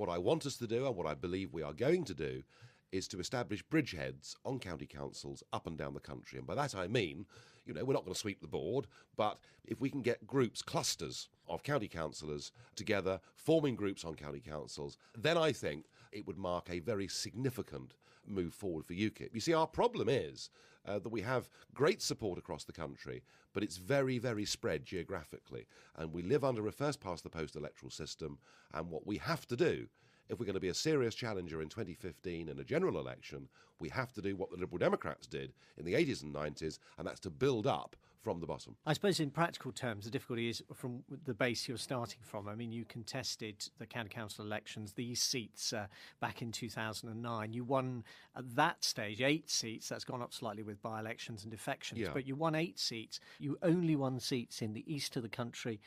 What I want us to do, and what I believe we are going to do, is to establish bridgeheads on county councils up and down the country. And by that I mean, we're not going to sweep the board, but if we can get groups, clusters of county councillors together, forming groups on county councils, then I think it would mark a very significant move forward for UKIP. You see, our problem is that we have great support across the country, but it's very, very spread geographically. And we live under a first-past-the-post electoral system, and what we have to do, if we're going to be a serious challenger in 2015 in a general election, we have to do what the Liberal Democrats did in the 80s and 90s, and that's to build up from the bottom. I suppose in practical terms, the difficulty is from the base you're starting from. I mean, you contested the county council elections, these seats back in 2009. You won at that stage 8 seats. That's gone up slightly with by-elections and defections, but you won 8 seats. You only won seats in the east of the country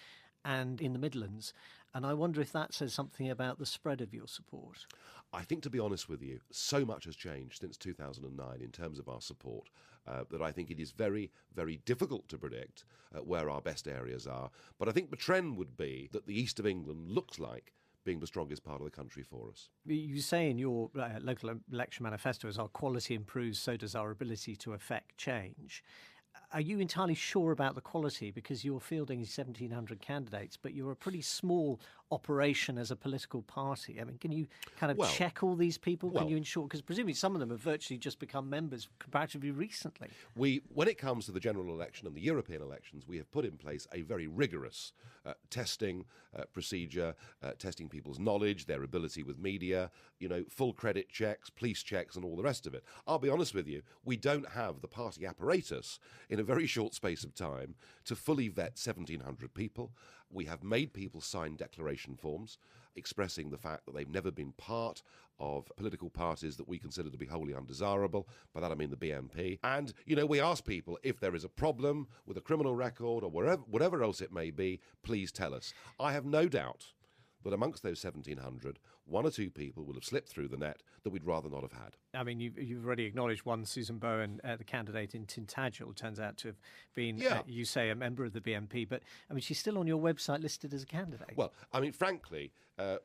and in the Midlands. And I wonder if that says something about the spread of your support. I think, to be honest with you, so much has changed since 2009 in terms of our support that I think it is very, very difficult to predict where our best areas are. But I think the trend would be that the east of England looks like being the strongest part of the country for us. You say in your local election manifesto, as our quality improves, so does our ability to affect change. Are you entirely sure about the quality? Because you're fielding 1,700 candidates, but you're a pretty small operation as a political party. I mean, can you kind of check all these people? Can you ensure? Because presumably some of them have virtually just become members comparatively recently. When it comes to the general election and the European elections, we have put in place a very rigorous testing procedure, testing people's knowledge, their ability with media, full credit checks, police checks and all the rest of it. I'll be honest with you, we don't have the party apparatus in a very short space of time to fully vet 1,700 people. We have made people sign declaration forms expressing the fact that they've never been part of political parties that we consider to be wholly undesirable. By that I mean the BNP. And, we ask people if there is a problem with a criminal record or whatever else it may be, please tell us. I have no doubt that amongst those 1,700, 1 or 2 people will have slipped through the net that we'd rather not have had. I mean, you've already acknowledged one, Susan Bowen, the candidate in Tintagel, turns out to have been, you say, a member of the BNP. But, I mean, she's still on your website listed as a candidate. Well, I mean, frankly,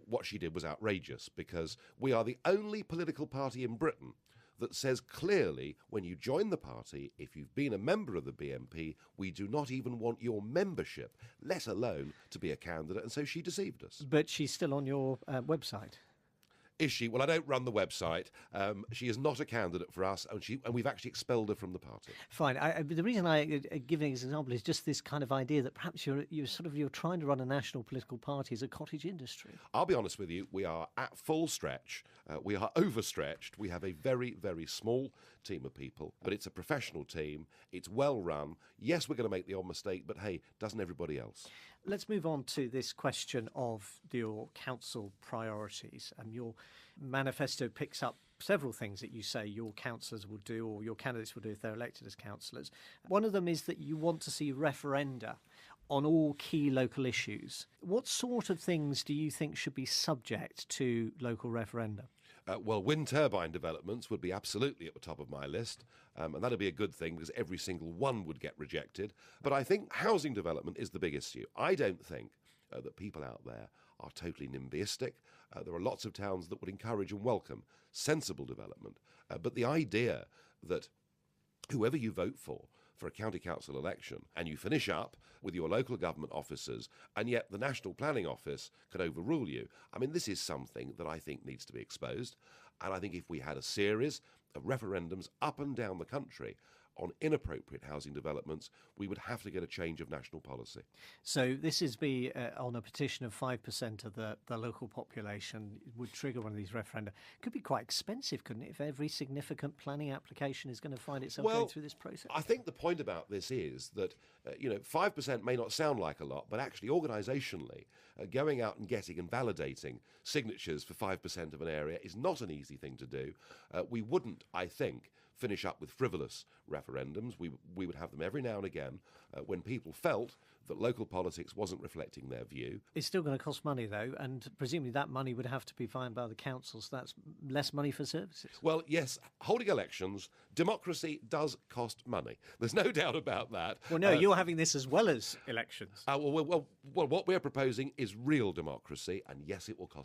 what she did was outrageous because we are the only political party in Britain that says clearly when you join the party, if you've been a member of the BNP, we do not even want your membership, let alone to be a candidate. And so she deceived us. But she's still on your website. Is she? Well, I don't run the website. She is not a candidate for us, and we've actually expelled her from the party. Fine. The reason I give an example is just this kind of idea that perhaps you're trying to run a national political party as a cottage industry. I'll be honest with you. We are at full stretch. We are overstretched. We have a very, very small team of people, but it's a professional team. It's well run. Yes, we're going to make the odd mistake, but hey, doesn't everybody else? Let's move on to this question of your council priorities. Your manifesto picks up several things that you say your councillors will do or your candidates will do if they're elected as councillors. One of them is that you want to see referenda on all key local issues. What sort of things do you think should be subject to local referenda? Well, wind turbine developments would be absolutely at the top of my list, and that would be a good thing because every single one would get rejected. But I think housing development is the big issue. I don't think that people out there are totally NIMBYistic. There are lots of towns that would encourage and welcome sensible development. But the idea that whoever you vote for a county council election and you finish up with your local government officers and yet the National Planning Office can overrule you. I mean, this is something that I think needs to be exposed. And I think if we had a series of referendums up and down the country on inappropriate housing developments, we would have to get a change of national policy. So this is on a petition of 5% of the local population. It would trigger one of these referenda. It could be quite expensive, couldn't it, if every significant planning application is going to find itself going through this process? I think the point about this is that 5% may not sound like a lot, but actually organisationally, going out and getting and validating signatures for 5% of an area is not an easy thing to do. We wouldn't, I think, finish up with frivolous referendums. We would have them every now and again when people felt that local politics wasn't reflecting their view. It's still going to cost money, though, and presumably that money would have to be financed by the council, so that's less money for services. Well, yes, holding elections, democracy does cost money. There's no doubt about that. Well, no, you're having this as well as elections. Well, what we're proposing is real democracy, and yes, it will cost